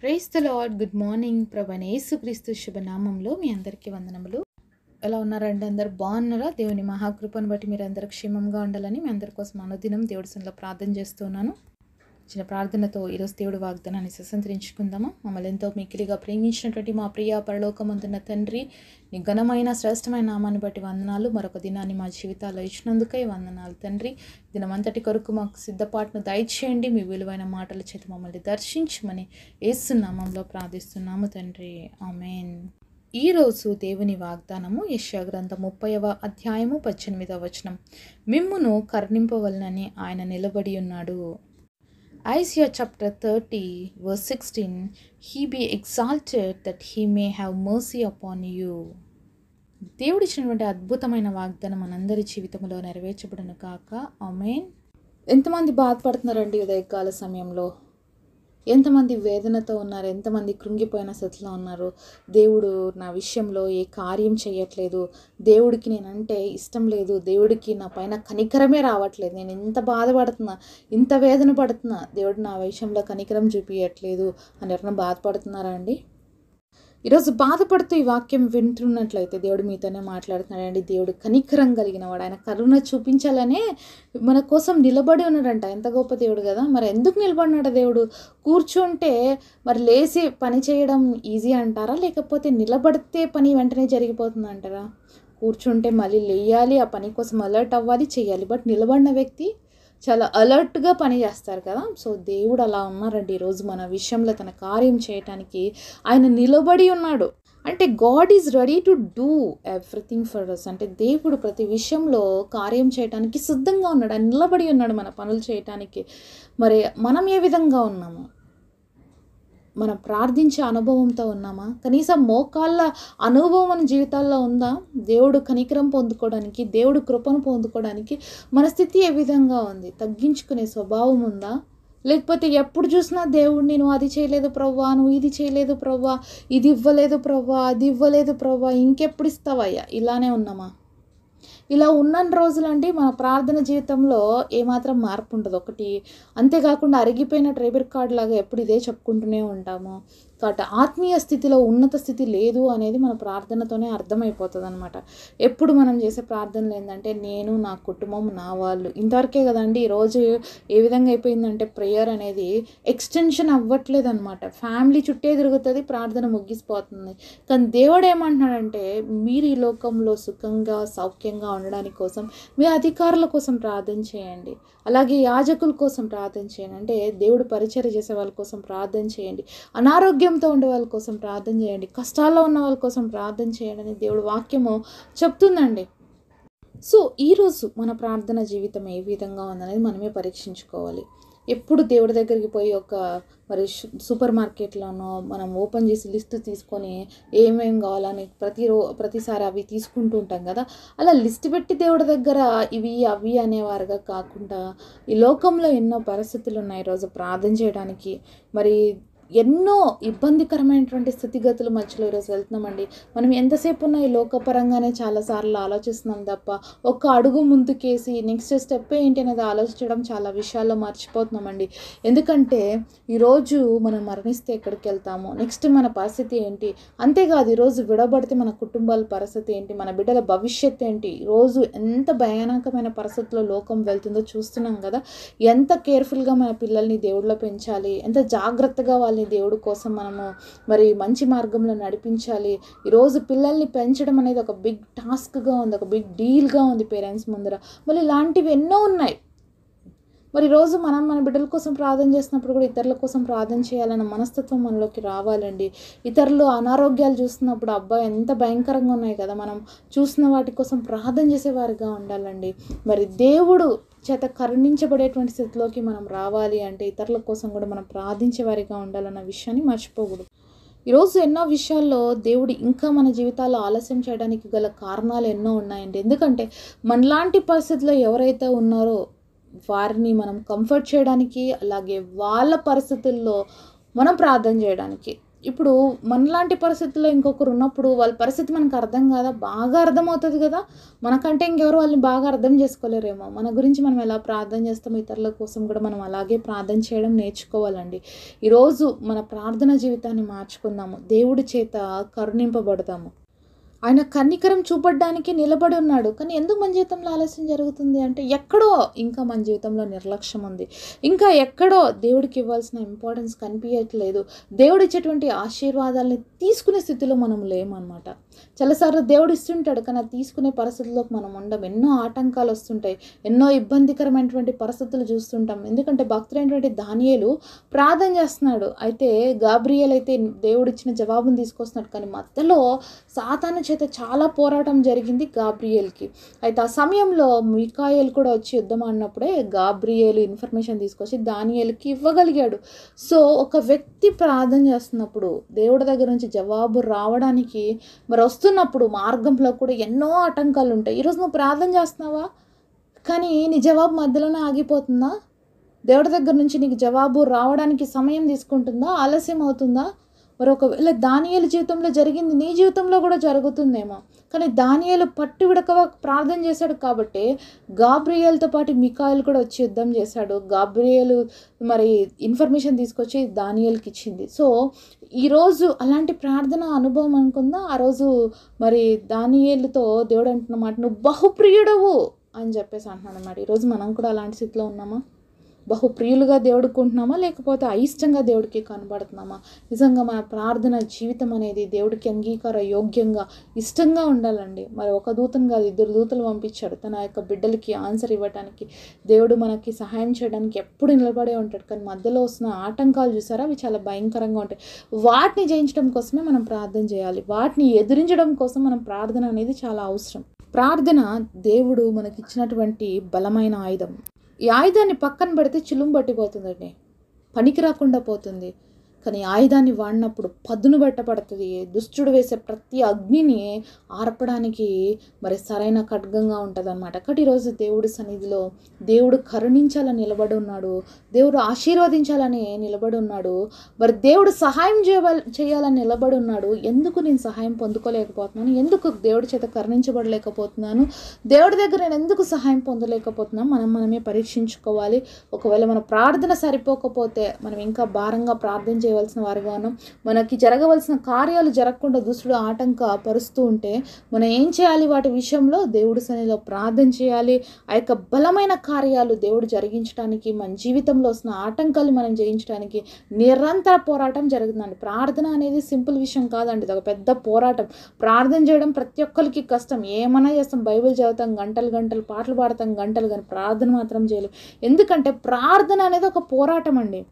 Praise the Lord. Good morning. ప్రభువైన యేసుక్రీస్తు శుభనామంలో మీ అందరికీ వందనములు. ఎలా ఉన్నారండి? అందరు బాగున్నారా? దేవుని మహాకృపను బట్టి మీరు అందరూ క్షేమంగా ఉండాలని మీ అందరి కోసం అనుదినం దేవుడి సన్నిధిలో ప్రార్థన చేస్తున్నాను. చిన్న ప్రార్థనతో ఈరోజు దేవుడి వాగ్దానాన్ని స్వతంత్రించుకుందామా. మమ్మల్ని ఎంతో మిక్కిలిగా ప్రేమించినటువంటి మా ప్రియ పరలోకమందున్న తండ్రి, నీ ఘనమైన శ్రేష్టమైన నామాన్ని బట్టి వందనాలు. మరొక దినాన్ని మా జీవితాల్లో ఇచ్చినందుకై వందనాలు తండ్రి. దినమంతటి కొరకు మాకు సిద్ధపాటును దయచేయండి. మీ విలువైన మాటల చేత మమ్మల్ని దర్శించమని యేసు నామంలో ప్రార్థిస్తున్నాము తండ్రి. ఆమేన్. ఈరోజు దేవుని వాగ్దానము యెషయా గ్రంథం 30వ అధ్యాయము 18వ వచనం. మిమ్మును కరుణింపవలనని ఆయన నిలబడి ఉన్నాడు. Isaiah chapter 30 verse 16, He be exalted that he may have mercy upon you. దేవుడిచ్చినటువంటి అద్భుతమైన వాగ్దానం మనందరి జీవితంలో నెరవేర్చబడును కాక. ఆమేన్. ఎంతమంది బాధపడుతున్నారండి ఉదయకాల సమయంలో? ఎంతమంది వేదనతో ఉన్నారు? ఎంతమంది కృంగిపోయిన స్థితిలో ఉన్నారు? దేవుడు నా విషయంలో ఏ కార్యం చేయట్లేదు, దేవుడికి నేనంటే ఇష్టం లేదు, దేవుడికి నా పైన కనికరమే రావట్లేదు, నేను ఇంత బాధపడుతున్నా, ఇంత వేదన పడుతున్నా, దేవుడు నా విషయంలో కనికరం చూపించట్లేదు అని ఎవరైనా బాధపడుతున్నారా అండి? ఈరోజు బాధపడుతూ ఈ వాక్యం వింటున్నట్లయితే దేవుడు మీతోనే మాట్లాడుతున్నాడండి. దేవుడు కనికరం కలిగిన వాడు, ఆయన కరుణ చూపించాలనే మన కోసం నిలబడి ఉన్నాడంట. ఎంత గొప్ప దేవుడు కదా. మరి ఎందుకు నిలబడినాడు దేవుడు? కూర్చుంటే మరి లేచి పని చేయడం ఈజీ అంటారా, లేకపోతే నిలబడితే పని వెంటనే జరిగిపోతుంది అంటారా? కూర్చుంటే మళ్ళీ లేయాలి, ఆ పని కోసం అలర్ట్ అవ్వాలి, చేయాలి. బట్ నిలబడిన వ్యక్తి చాలా అలర్ట్గా పని చేస్తారు కదా. సో దేవుడు అలా ఉన్నారండి. ఈరోజు మన విషయంలో తన కార్యం చేయటానికి ఆయన నిలబడి ఉన్నాడు. అంటే God is ready to do everything for us. అంటే దేవుడు ప్రతి విషయంలో కార్యం చేయటానికి సిద్ధంగా ఉన్నాడు. ఆయన నిలబడి ఉన్నాడు మన పనులు చేయటానికి. మరి మనం ఏ విధంగా ఉన్నాము? మనం ప్రార్థించే అనుభవంతో ఉన్నామా? కనీసం మోకాళ్ళ అనుభవం మన జీవితాల్లో ఉందా? దేవుడు కనికరం పొందుకోవడానికి, దేవుడు కృపను పొందుకోవడానికి మన స్థితి ఏ విధంగా ఉంది? తగ్గించుకునే స్వభావం ఉందా? లేకపోతే ఎప్పుడు చూసినా దేవుడు నేను అది చేయలేదు ప్రవ్వా, నువ్వు ఇది చేయలేదు ప్రవ్వా, ఇది ఇవ్వలేదు ప్రవ్వా, అది ఇవ్వలేదు ప్రవ్వా, ఇంకెప్పుడు ఇస్తావయ్యా, ఇలానే ఉన్నామా? ఇలా ఉన్న రోజులంటే మన ప్రార్థన జీవితంలో ఏమాత్రం మార్పు ఉండదు. ఒకటి అంతేకాకుండా అరిగిపోయిన ట్రేబర్ కార్డ్ లాగా ఎప్పుడు ఇదే చెప్పుకుంటూనే ఉంటాము. కాబట్టి ఆత్మీయ స్థితిలో ఉన్నత స్థితి లేదు అనేది మన ప్రార్థనతోనే అర్థమైపోతుంది అనమాట. ఎప్పుడు మనం చేసే ప్రార్థనలు ఏంటంటే నేను, నా కుటుంబం, నా వాళ్ళు, ఇంతవరకే కదండి. ఈరోజు ఏ విధంగా అయిపోయిందంటే ప్రేయర్ అనేది ఎక్స్టెన్షన్ అవ్వట్లేదు అనమాట. ఫ్యామిలీ చుట్టే తిరుగుతుంది, ప్రార్థన ముగిసిపోతుంది. కానీ దేవుడు ఏమంటున్నాడంటే మీరు ఈ లోకంలో సుఖంగా సౌఖ్యంగా ఉండడానికి కోసం మీ అధికారుల కోసం ప్రార్థన చేయండి, అలాగే యాజకుల కోసం ప్రార్థన చేయండి, అంటే దేవుడు పరిచర్య చేసే వాళ్ళ కోసం ప్రార్థన చేయండి, అనారోగ్యంతో ఉండే వాళ్ళ కోసం ప్రార్థన చేయండి, కష్టాల్లో ఉన్న వాళ్ళ కోసం ప్రార్థన చేయండి అని దేవుడు వాక్యము చెప్తుందండి. సో ఈరోజు మన ప్రార్థన జీవితం ఏ విధంగా ఉందనేది మనమే పరీక్షించుకోవాలి. ఎప్పుడు దేవుడి దగ్గరికి పోయి ఒక మరి సూపర్ మార్కెట్లోనో మనం ఓపెన్ చేసి లిస్ట్ తీసుకొని ఏమేమి కావాలని ప్రతిసారి అవి తీసుకుంటూ ఉంటాం కదా. అలా లిస్ట్ పెట్టి దేవుడి దగ్గర ఇవి అవి అనేవారుగా కాకుండా ఈ లోకంలో ఎన్నో పరిస్థితులు ఉన్నాయి ఈరోజు ప్రార్థన చేయడానికి. మరి ఎన్నో ఇబ్బందికరమైనటువంటి స్థితిగతుల మధ్యలో ఈరోజు వెళ్తున్నామండి. మనం ఎంతసేపు ఉన్న ఈ లోకపరంగానే చాలాసార్లు ఆలోచిస్తున్నాం తప్ప ఒక్క అడుగు ముందుకేసి నెక్స్ట్ స్టెప్ ఏంటి అనేది ఆలోచించడం చాలా విషయాల్లో మర్చిపోతున్నామండి. ఎందుకంటే ఈరోజు మనం మరణిస్తే ఎక్కడికి వెళ్తాము, నెక్స్ట్ మన పరిస్థితి ఏంటి, అంతేకాదు ఈరోజు విడబడితే మన కుటుంబాల పరిస్థితి ఏంటి, మన బిడ్డల భవిష్యత్తు ఏంటి, ఈరోజు ఎంత భయానకమైన పరిస్థితుల్లో లోకం వెళ్తుందో చూస్తున్నాం కదా. ఎంత కేర్ఫుల్గా మన పిల్లల్ని దేవుడిలో పెంచాలి, ఎంత జాగ్రత్తగా వాళ్ళని దేవుడి కోసం మనము మరి మంచి మార్గంలో నడిపించాలి. ఈరోజు పిల్లల్ని పెంచడం అనేది ఒక బిగ్ టాస్క్గా ఉంది, ఒక బిగ్ డీల్గా ఉంది పేరెంట్స్ ముందర. మళ్ళీ ఇలాంటివి ఎన్నో ఉన్నాయి. మరి ఈరోజు మనం మన బిడ్డల కోసం ప్రార్థన చేసినప్పుడు కూడా ఇతరుల కోసం ప్రార్థన చేయాలన్న మనస్తత్వం మనలోకి రావాలండి. ఇతరులు అనారోగ్యాలు చూస్తున్నప్పుడు అబ్బాయి ఎంత భయంకరంగా ఉన్నాయి కదా, మనం చూసిన వాటి కోసం ప్రార్థన చేసేవారిగా ఉండాలండి. మరి దేవుడు చేత కరుణించబడేటువంటి స్థితిలోకి మనం రావాలి అంటే ఇతరుల కోసం కూడా మనం ప్రార్థించే వారిగా ఉండాలన్న విషయాన్ని మర్చిపోకూడదు. ఈరోజు ఎన్నో విషయాల్లో దేవుడు ఇంకా మన జీవితాల్లో ఆలస్యం చేయడానికి గల కారణాలు ఎన్నో ఉన్నాయండి. ఎందుకంటే మనలాంటి పరిస్థితుల్లో ఎవరైతే ఉన్నారో వారిని మనం కంఫర్ట్ చేయడానికి, అలాగే వాళ్ళ పరిస్థితుల్లో మనం ప్రార్థన చేయడానికి. ఇప్పుడు మనలాంటి పరిస్థితుల్లో ఇంకొకరు ఉన్నప్పుడు వాళ్ళ పరిస్థితి మనకు అర్థం కాదా? బాగా అర్థమవుతుంది కదా! మనకంటే ఇంకెవరు వాళ్ళని బాగా అర్థం చేసుకోలేరేమో. మన గురించి మనం ఎలా ప్రార్థన చేస్తామో ఇతరుల కోసం కూడా మనం అలాగే ప్రార్థన చేయడం నేర్చుకోవాలండి. ఈరోజు మన ప్రార్థన జీవితాన్ని మార్చుకుందాము. దేవుడి చేత కరుణింపబడదాము. ఆయన కనికరం చూపడ్డానికి నిలబడి ఉన్నాడు. కానీ ఎందుకు మన జీవితంలో ఆలస్యం జరుగుతుంది అంటే, ఎక్కడో ఇంకా మన జీవితంలో నిర్లక్ష్యం ఉంది. ఇంకా ఎక్కడో దేవుడికి ఇవ్వాల్సిన ఇంపార్టెన్స్ కనిపియట్లేదు. దేవుడిచ్చేటువంటి ఆశీర్వాదాలని తీసుకునే స్థితిలో మనం లేమనమాట. చాలాసార్లు దేవుడు ఇస్తుంటాడు, కానీ అది తీసుకునే పరిస్థితుల్లోకి మనం ఉండం. ఎన్నో ఆటంకాలు వస్తుంటాయి. ఎన్నో ఇబ్బందికరమైనటువంటి పరిస్థితులు చూస్తుంటాం. ఎందుకంటే భక్తుడైనటువంటి దానియేలు ప్రార్థన చేస్తున్నాడు. అయితే గాబ్రియేల్ అయితే దేవుడిచ్చిన జవాబును తీసుకొస్తున్నాడు. కానీ మధ్యలో సాతాను చేత చాలా పోరాటం జరిగింది గాబ్రియేల్కి. అయితే ఆ సమయంలో మికాయేల్ కూడా వచ్చి యుద్ధం ఆడినప్పుడే గాబ్రియేలు ఇన్ఫర్మేషన్ తీసుకొచ్చి దానియేలుకి ఇవ్వగలిగాడు. సో ఒక వ్యక్తి ప్రార్థన చేస్తున్నప్పుడు దేవుడి దగ్గర నుంచి జవాబు రావడానికి మరి వస్తున్నప్పుడు మార్గంలో కూడా ఎన్నో ఆటంకాలు ఉంటాయి. ఈరోజు నువ్వు ప్రార్థన చేస్తున్నావా, కానీ నీ జవాబు మధ్యలోనే ఆగిపోతుందా? దేవుడి దగ్గర నుంచి నీకు జవాబు రావడానికి సమయం తీసుకుంటుందా, ఆలస్యం అవుతుందా? మరి ఒకవేళ దానియేలు జీవితంలో జరిగింది నీ జీవితంలో కూడా జరుగుతుందేమో. కానీ దానియేలు పట్టు విడకగా ప్రార్థన చేశాడు కాబట్టి గాబ్రియేల్తో పాటు మికాయేల్ కూడా వచ్చి యుద్ధం చేశాడు. గాబ్రియేలు మరి ఇన్ఫర్మేషన్ తీసుకొచ్చి దానియేలుకి ఇచ్చింది. సో ఈరోజు అలాంటి ప్రార్థన అనుభవం అనుకుందా. ఆ రోజు మరి దానియేలుతో దేవుడు అంటున్న మాట, నువ్వు బహుప్రియుడవు అని చెప్పేసి అంటున్నాడు అన్నమాట. ఈరోజు మనం కూడా అలాంటి స్థితిలో ఉన్నామా? బహుప్రియులుగా దేవుడికి ఉంటున్నామా, లేకపోతే అయిష్టంగా దేవుడికి కనబడుతున్నామా? నిజంగా మన ప్రార్థన జీవితం అనేది దేవుడికి అంగీకార యోగ్యంగా ఇష్టంగా ఉండాలండి. మరి ఒక దూతను కాదు, 2 దూతలు పంపించాడు తన యొక్క బిడ్డలకి ఆన్సర్ ఇవ్వడానికి. దేవుడు మనకి సహాయం చేయడానికి ఎప్పుడు నిలబడే ఉంటాడు. కానీ మధ్యలో వస్తున్న ఆటంకాలు చూసారా, అవి చాలా భయంకరంగా ఉంటాయి. వాటిని జయించడం కోసమే మనం ప్రార్థన చేయాలి. వాటిని ఎదిరించడం కోసం మనం ప్రార్థన అనేది చాలా అవసరం. ప్రార్థన దేవుడు మనకిచ్చినటువంటి బలమైన ఆయుధం. ఈ ఆయుధాన్ని పక్కన పెడితే చిలుము పట్టిపోతుందండి, పనికి రాకుండా పోతుంది. కానీ ఆయుధాన్ని వాడినప్పుడు పదును పెట్టబడుతుంది. దుష్టుడు వేసే ప్రతి అగ్నిని ఆర్పడానికి మరి సరైన ఖడ్గంగా ఉంటుంది అనమాట. కాబట్టి ఈరోజు దేవుడి సన్నిధిలో దేవుడు కరుణించాలని నిలబడి ఉన్నాడు. దేవుడు ఆశీర్వదించాలని నిలబడి ఉన్నాడు. మరి దేవుడు సహాయం చేయాలని నిలబడి ఉన్నాడు. ఎందుకు నేను సహాయం పొందుకోలేకపోతున్నాను, ఎందుకు దేవుడి చేత కరుణించబడలేకపోతున్నాను, దేవుడి దగ్గర నేను ఎందుకు సహాయం పొందలేకపోతున్నాను, మనమే పరీక్షించుకోవాలి. ఒకవేళ మన ప్రార్థన సరిపోకపోతే మనం ఇంకా భారంగా ప్రార్థన చేయవలసిన వారుగాను, మనకి జరగవలసిన కార్యాలు జరగకుండా దుష్టుడు ఆటంకపరుస్తూ ఉంటే మనం ఏం చేయాలి? వాటి విషయంలో దేవుడి సన్నిధిలో ప్రార్థన చేయాలి. ఆ యొక్క బలమైన కార్యాలు దేవుడు జరిగించడానికి, మన జీవితంలో వస్తున్న ఆటంకాలు మనం జయించడానికి నిరంతర పోరాటం జరుగుతుందండి. ప్రార్థన అనేది సింపుల్ విషయం కాదండి, ఇది ఒక పెద్ద పోరాటం. ప్రార్థన చేయడం ప్రతి ఒక్కరికి కష్టం. ఏమన్నా చేస్తాం, బైబిల్ చదువుతాం, గంటలు గంటలు పాటలు పాడతాం గంటలు, కానీ ప్రార్థన మాత్రం చేయలేం. ఎందుకంటే ప్రార్థన అనేది ఒక పోరాటం అండి.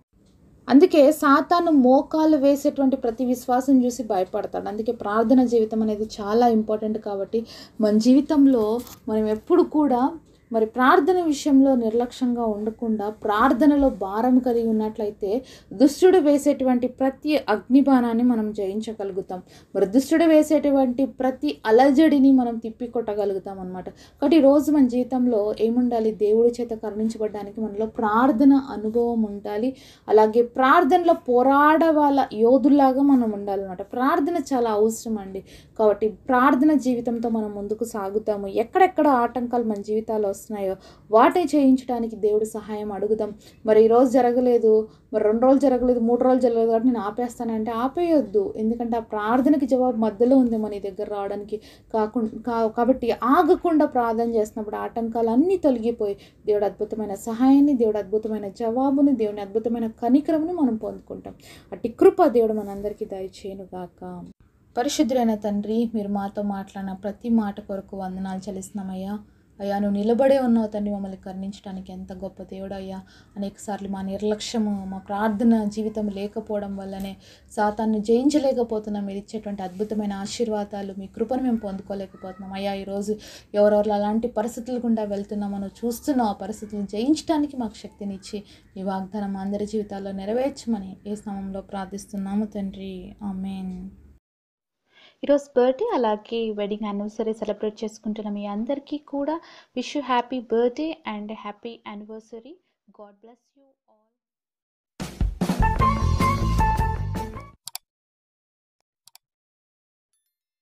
అందుకే సాతాను మోకాలు వేసేటువంటి ప్రతి విశ్వాసం చూసి భయపడతాడు. అందుకే ప్రార్థన జీవితం అనేది చాలా ఇంపార్టెంట్. కాబట్టి మన జీవితంలో మనం ఎప్పుడు కూడా మరి ప్రార్థన విషయంలో నిర్లక్ష్యంగా ఉండకుండా ప్రార్థనలో భారం కలిగి ఉన్నట్లయితే దుష్టుడు వేసేటువంటి ప్రతి అగ్నిబాణాన్ని మనం జయించగలుగుతాం. మరి దుష్టుడు వేసేటువంటి ప్రతి అలజడిని మనం తిప్పికొట్టగలుగుతాం అనమాట. కాబట్టి ఈరోజు మన జీవితంలో ఏముండాలి? దేవుడి చేత కరుణించబడడానికి మనలో ప్రార్థన అనుభవం ఉండాలి. అలాగే ప్రార్థనలో పోరాడవాళ్ళ యోధుల్లాగా మనం ఉండాలన్నమాట. ప్రార్థన చాలా అవసరం అండి. కాబట్టి ప్రార్థన జీవితంతో మనం ముందుకు సాగుతాము. ఎక్కడెక్కడ ఆటంకాలు మన జీవితాల్లో వస్తున్నాయో వాటిని చేయించడానికి దేవుడి సహాయం అడుగుదాం. మరి ఈరోజు జరగలేదు, మరి 2 రోజులు జరగలేదు, 3 రోజులు జరగలేదు కాబట్టి నేను ఆపేస్తానంటే ఆపేయొద్దు. ఎందుకంటే ఆ ప్రార్థనకి జవాబు మధ్యలో ఉందేమో నీ దగ్గర రావడానికి. కాబట్టి ఆగకుండా ప్రార్థన చేసినప్పుడు ఆటంకాలన్నీ తొలగిపోయి దేవుడు అద్భుతమైన సహాయాన్ని, దేవుడు అద్భుతమైన జవాబుని, దేవుని అద్భుతమైన కనికరముని మనం పొందుకుంటాం. అట్టి కృప దేవుడు మనందరికీ దయచేయునుగాక. పరిశుద్ధులైన తండ్రి, మీరు మాతో మాట్లాడిన ప్రతి మాట కొరకు వందనాలు చెల్లిస్తున్నామయ్యా. అయ్యా, నువ్వు నిలబడే ఉన్నావు తండ్రి, మమ్మల్ని కరుణించడానికి. ఎంత గొప్ప దేవుడు అయ్యా. అనేకసార్లు మా నిర్లక్ష్యము, మా ప్రార్థన జీవితం లేకపోవడం వల్లనే సాతాన్ని జయించలేకపోతున్నాం. మీరు ఇచ్చేటువంటి అద్భుతమైన ఆశీర్వాదాలు, మీ కృపను మేము పొందుకోలేకపోతున్నాం అయ్యా. ఈరోజు ఎవరెవరు అలాంటి పరిస్థితులు గుండా వెళ్తున్నామో నువ్వు చూస్తున్నావు. ఆ పరిస్థితులను జయించడానికి మాకు శక్తినిచ్చి ఈ వాగ్దానం అందరి జీవితాల్లో నెరవేర్చమని యేసు నామములో ప్రార్థిస్తున్నాము తండ్రి, ఆమేన్. ఈరోజు బర్త్డే అలాగే వెడ్డింగ్ యానివర్సరీ సెలబ్రేట్ చేసుకుంటున్న మీ అందరికీ కూడా wish you happy birthday and happy anniversary. God bless.